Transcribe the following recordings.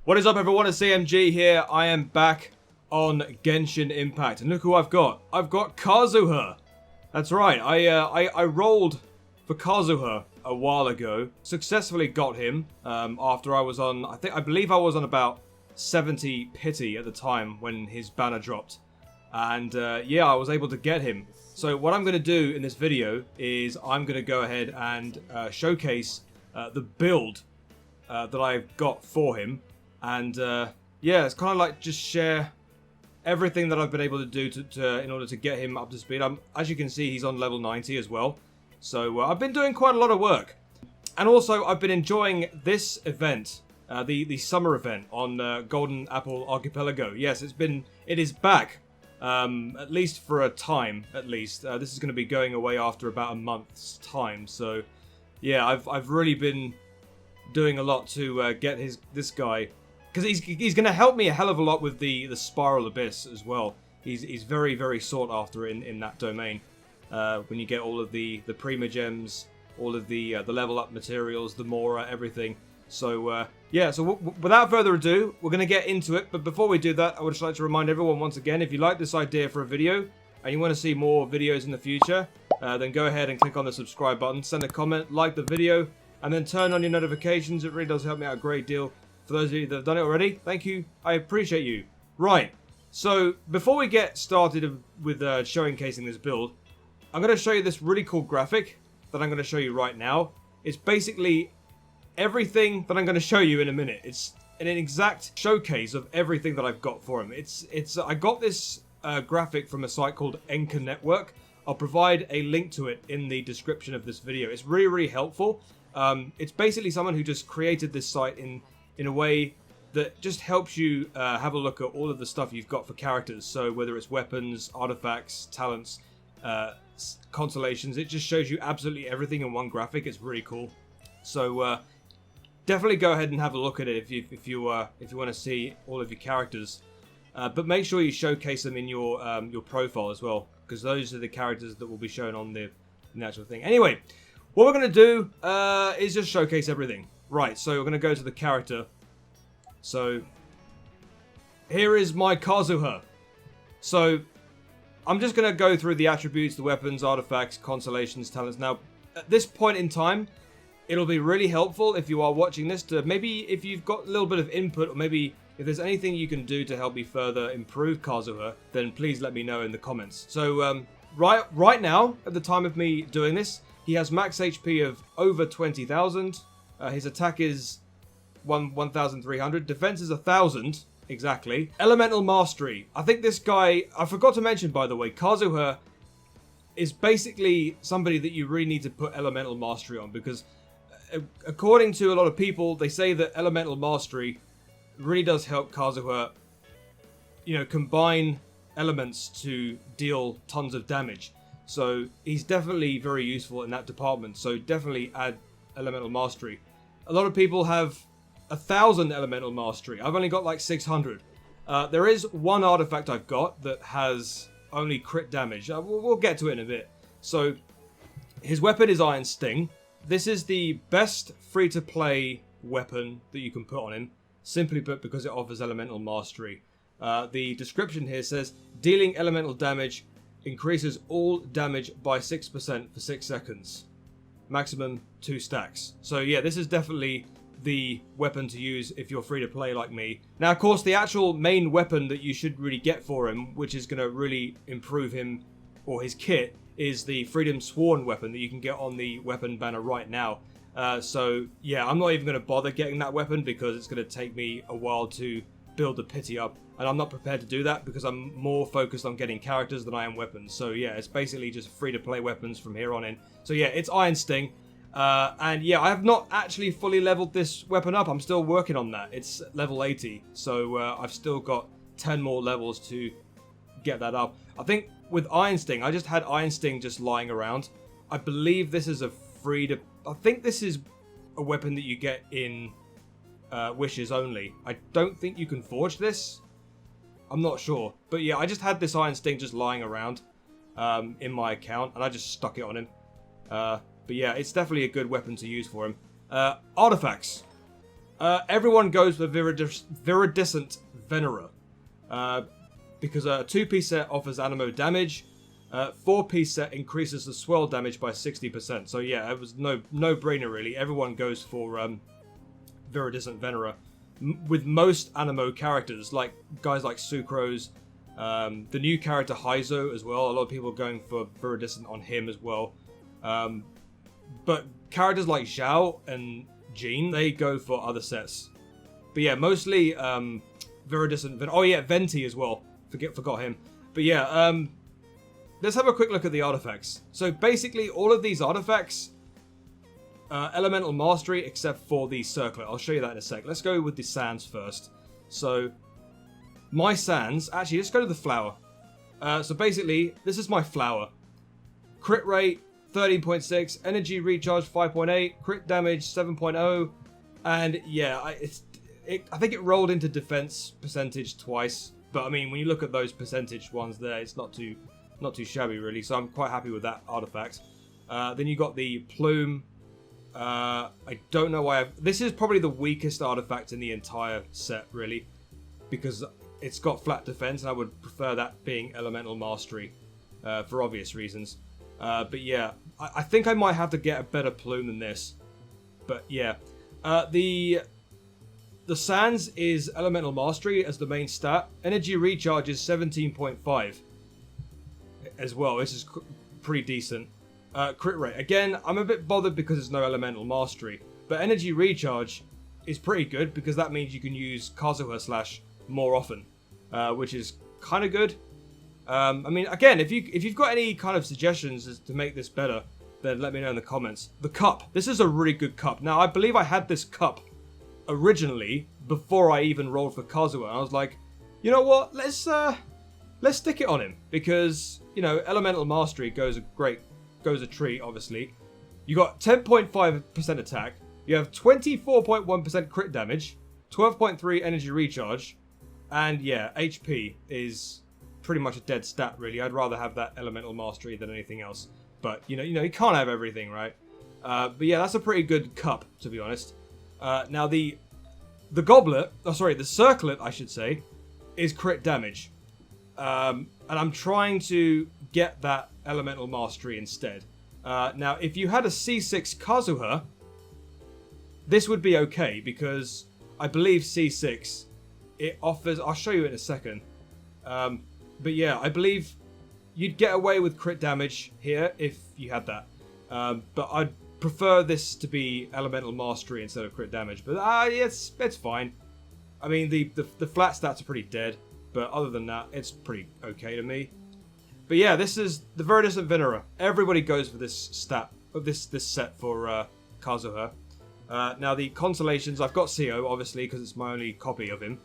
What is up, everyone? It's CMG here. I am back on Genshin Impact, and look who I've got. I've got Kazuha. That's right. I rolled for Kazuha a while ago. Successfully got him after I was on. I believe I was on about 70 pity at the time when his banner dropped, and yeah, I was able to get him. So what I'm going to do in this video is I'm going to go ahead and showcase the build that I've got for him. And yeah, it's kind of like just share everything that I've been able to do in order to get him up to speed. As you can see, he's on level 90 as well. So I've been doing quite a lot of work. And also, I've been enjoying this event, the summer event on Golden Apple Archipelago. Yes, it is back, at least for a time, at least. This is going to be going away after about a month's time. So yeah, I've really been doing a lot to get this guy. Because he's going to help me a hell of a lot with the Spiral Abyss as well. He's very, very sought after in that domain. When you get all of the Prima Gems, all of the level up materials, the Mora, everything. So yeah, so without further ado, we're going to get into it. But before we do that, I would just like to remind everyone once again, if you like this idea for a video and you want to see more videos in the future, then go ahead and click on the subscribe button, send a comment, like the video, and then turn on your notifications. It really does help me out a great deal. For those of you that have done it already, thank you. I appreciate you. Right, so before we get started with showcasing this build, I'm going to show you this really cool graphic that I'm going to show you right now. It's basically everything that I'm going to show you in a minute. It's an exact showcase of everything that I've got for him. I got this graphic from a site called Enka Network. I'll provide a link to it in the description of this video. It's really, really helpful. It's basically someone who just created this site in a way that just helps you have a look at all of the stuff you've got for characters. So whether it's weapons, artifacts, talents, constellations, it just shows you absolutely everything in one graphic. It's really cool. So definitely go ahead and have a look at it if you want to see all of your characters. But make sure you showcase them in your profile as well, because those are the characters that will be shown on the actual thing. Anyway, what we're going to do is just showcase everything. Right, so we're going to go to the character. So, here is my Kazuha. So, I'm just going to go through the attributes, the weapons, artifacts, constellations, talents. Now, at this point in time, it'll be really helpful if you are watching this to maybe if you've got a little bit of input, or maybe if there's anything you can do to help me further improve Kazuha, then please let me know in the comments. So, right now, at the time of me doing this, he has max HP of over 20,000. His attack is 1,300. Defense is 1,000, exactly. Elemental Mastery. I think this guy, I forgot to mention, by the way, Kazuha is basically somebody that you really need to put Elemental Mastery on, because according to a lot of people, they say that Elemental Mastery really does help Kazuha, combine elements to deal tons of damage. So he's definitely very useful in that department. So definitely add Elemental Mastery. A lot of people have 1,000 Elemental Mastery. I've only got like 600. There is one artifact I've got that has only crit damage. We'll get to it in a bit. So his weapon is Iron Sting. This is the best free-to-play weapon that you can put on him, simply put because it offers Elemental Mastery. The description here says, dealing elemental damage increases all damage by 6% for 6 seconds. Maximum 2 stacks. So yeah, this is definitely the weapon to use if you're free to play like me. Now, of course, the actual main weapon that you should really get for him, which is going to really improve him or his kit, is the Freedom Sworn weapon that you can get on the weapon banner right now. So yeah, I'm not even going to bother getting that weapon because it's going to take me a while to build the pity up, and I'm not prepared to do that because I'm more focused on getting characters than I am weapons. So yeah, it's basically just free to play weapons from here on in. So yeah, it's Iron Sting, and yeah, I have not actually fully leveled this weapon up. I'm still working on that. It's level 80, so I've still got 10 more levels to get that up. I think with Iron Sting, I just had Iron Sting just lying around. I believe this is I think this is a weapon that you get in wishes only. I don't think you can forge this. I'm not sure. But yeah, I just had this Iron Sting just lying around in my account, and I just stuck it on him. But yeah, it's definitely a good weapon to use for him. Artifacts. Everyone goes for Viridescent Venera. Because a 2-piece set offers anemo damage. 4-piece set increases the swirl damage by 60%. So yeah, it was no-brainer really. Everyone goes for Viridescent Venera. With most anemo characters, like guys like Sucrose, the new character Heizo as well. A lot of people are going for Viridescent on him as well. But characters like Zhao and Jean, they go for other sets. But yeah, mostly Viridescent. Oh yeah, Venti as well. Forgot him. But yeah, let's have a quick look at the artifacts. So basically, all of these artifacts, Elemental Mastery, except for the Circlet. I'll show you that in a sec. Let's go with the Sands first. So my Sands. Actually, let's go to the Flower. So basically, this is my Flower. Crit rate 13.6, energy recharge 5.8, crit damage 7.0, and yeah, I think it rolled into defense percentage twice. But I mean, when you look at those percentage ones there, it's not too shabby really. So I'm quite happy with that artifact. Then you got the Plume. I don't know why this is probably the weakest artifact in the entire set really, because it's got flat defense, and I would prefer that being Elemental Mastery for obvious reasons. But yeah, I think I might have to get a better Plume than this. But yeah, the Sands is Elemental Mastery as the main stat. Energy recharge is 17.5 as well. This is pretty decent. Crit rate. Again, I'm a bit bothered because there's no Elemental Mastery. But energy recharge is pretty good because that means you can use Kazuha / more often, which is kind of good. I mean, again, if you've got any kind of suggestions as to make this better, then let me know in the comments. The cup. This is a really good cup. Now, I believe I had this cup originally before I even rolled for Kazuha. I was like, you know what? Let's stick it on him because, you know, Elemental Mastery goes a treat, obviously. You got 10.5% attack. You have 24.1% crit damage, 12.3 energy recharge, and yeah, HP is pretty much a dead stat, really. I'd rather have that Elemental Mastery than anything else. But, you know, you can't have everything, right? But yeah, that's a pretty good cup, to be honest. Now, the goblet, the circlet, I should say, is crit damage. And I'm trying to get that Elemental Mastery instead. Now, if you had a C6 Kazuha, this would be okay, because I believe C6, it offers... I'll show you in a second. But yeah, I believe you'd get away with crit damage here if you had that. But I'd prefer this to be Elemental Mastery instead of crit damage. But it's fine. I mean, the flat stats are pretty dead. But other than that, it's pretty okay to me. But yeah, this is the Viridescent Venera. Everybody goes for this stat, this set for Kazuha. Now the constellations, I've got CO obviously because it's my only copy of him.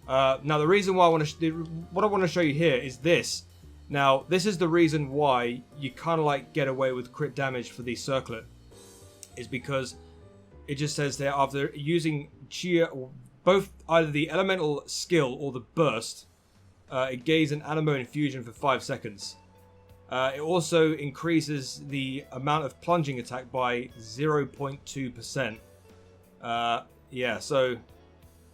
Now the reason why what I want to show you here is this. Now this is the reason why you kind of like get away with crit damage for the circlet, is because it just says there after using Chia, both either the elemental skill or the burst. It gains an anemo infusion for 5 seconds. It also increases the amount of plunging attack by 0.2%. Yeah, so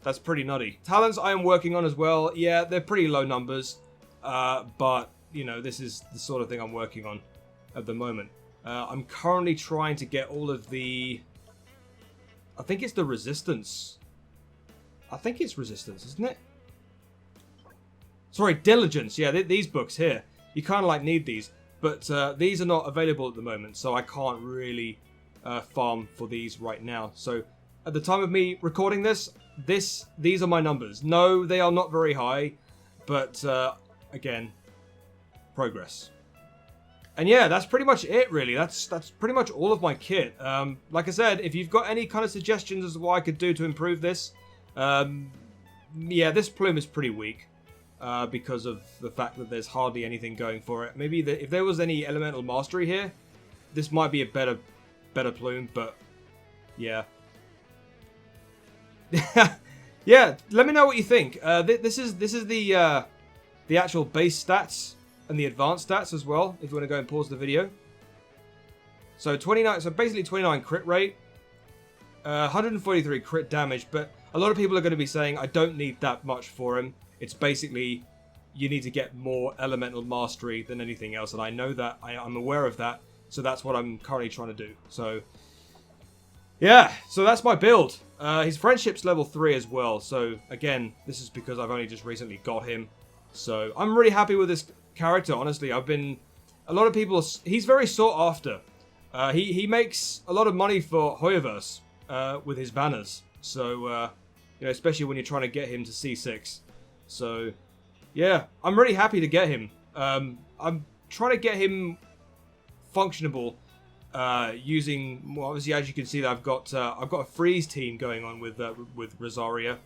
that's pretty nutty. Talents I am working on as well. Yeah, they're pretty low numbers. But, you know, this is the sort of thing I'm working on at the moment. I'm currently trying to get all of the... I think it's the resistance. I think it's resistance, isn't it? Sorry, diligence. Yeah, these books here. You kind of like need these. But these are not available at the moment, so I can't really farm for these right now. So at the time of me recording this, these are my numbers. No, they are not very high, but again, progress. And yeah, that's pretty much it, really. That's pretty much all of my kit. Like I said, if you've got any kind of suggestions as to what I could do to improve this, yeah, this plume is pretty weak. Because of the fact that there's hardly anything going for it. Maybe if there was any elemental mastery here, this might be a better plume, but yeah. Yeah, let me know what you think. This is the actual base stats and the advanced stats as well, if you want to go and pause the video. So 29, so basically 29 crit rate, 143 crit damage, but a lot of people are going to be saying I don't need that much for him. It's basically you need to get more elemental mastery than anything else, and I know that. I'm aware of that, so that's what I'm currently trying to do. So, yeah, so that's my build. His friendship's level 3 as well, so again, this is because I've only just recently got him. So, I'm really happy with this character, honestly. A lot of people, he's very sought after. He makes a lot of money for Hoyoverse with his banners. So, you know, especially when you're trying to get him to C6. So, yeah, I'm really happy to get him. I'm trying to get him functionable using, well, obviously, as you can see, that I've got a freeze team going on with Rosaria,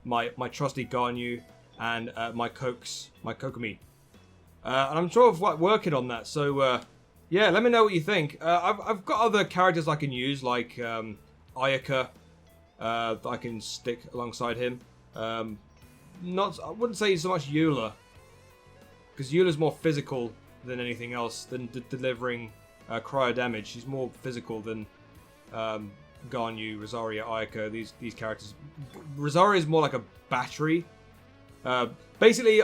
my trusty Garnu, and my Kokomi. And I'm sort of working on that. So, yeah, let me know what you think. I've got other characters I can use, like Ayaka, that I can stick alongside him. I wouldn't say so much Eula, because Eula's more physical than anything else, than delivering cryo damage. She's more physical than Garnu, Rosaria, Ayaka, these characters. Rosaria is more like a battery. Basically,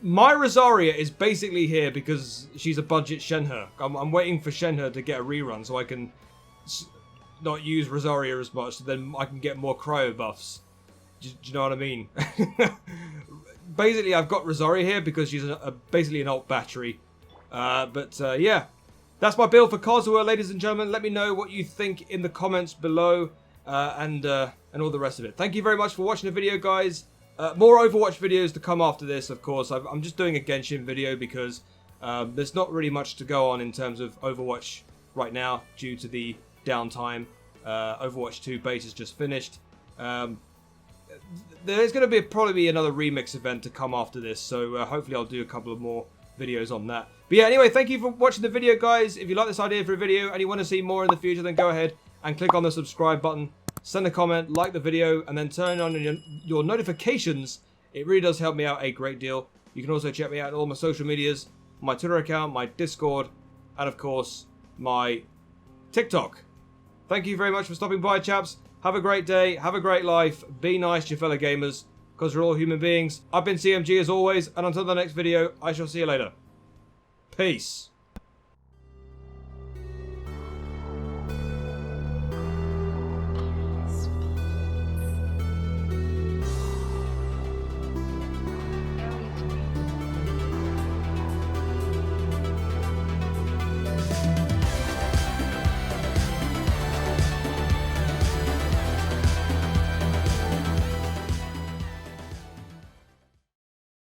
my Rosaria is basically here because she's a budget Shenhe. I'm waiting for Shenhe to get a rerun so I can not use Rosaria as much, so then I can get more cryo buffs. Do you know what I mean? Basically, I've got Rosaria here because she's basically an alt battery. Yeah, that's my build for Kazuha, ladies and gentlemen. Let me know what you think in the comments below, and all the rest of it. Thank you very much for watching the video, guys. More Overwatch videos to come after this, of course. I'm just doing a Genshin video because there's not really much to go on in terms of Overwatch right now due to the downtime. Overwatch 2 beta's just finished. There's going to probably be another remix event to come after this, so hopefully I'll do a couple of more videos on that. But yeah, anyway, thank you for watching the video, guys. If you like this idea for a video and you want to see more in the future, then go ahead and click on the subscribe button, send a comment, like the video, and then turn on your notifications. It really does help me out a great deal. You can also check me out on all my social medias, my Twitter account, my Discord, and of course, my TikTok. Thank you very much for stopping by, chaps. Have a great day, have a great life, be nice to your fellow gamers, because we're all human beings. I've been CMG as always, and until the next video, I shall see you later. Peace.